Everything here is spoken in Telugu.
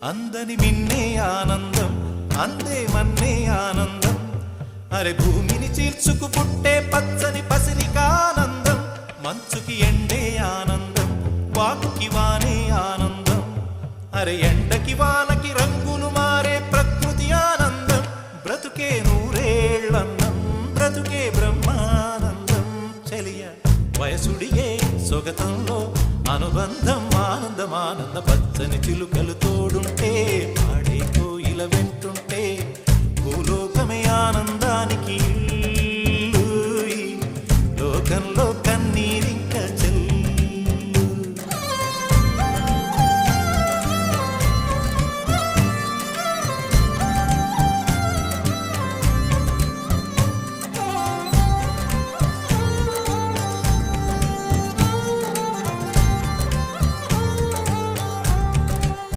అందని మిన్నే ఆనందం అందే మన్నే ఆనందం అరే భూమిని చీల్చుకు పుట్టే పచ్చని పసిరికానందం మంచుకి ఎండే ఆనందం వాకుకి వానే ఆనందం అరే ఎండకి వానకి రంగులు మారే ప్రకృతి ఆనందం బ్రతుకే నూరేళ్ళన్నం బ్రతుకే బ్రహ్మానందం చెలియ వయసుడియే సొగతంలో అనుబంధం ఆనందం ఆనంద పచ్చని చిలుకలు తోడుంటే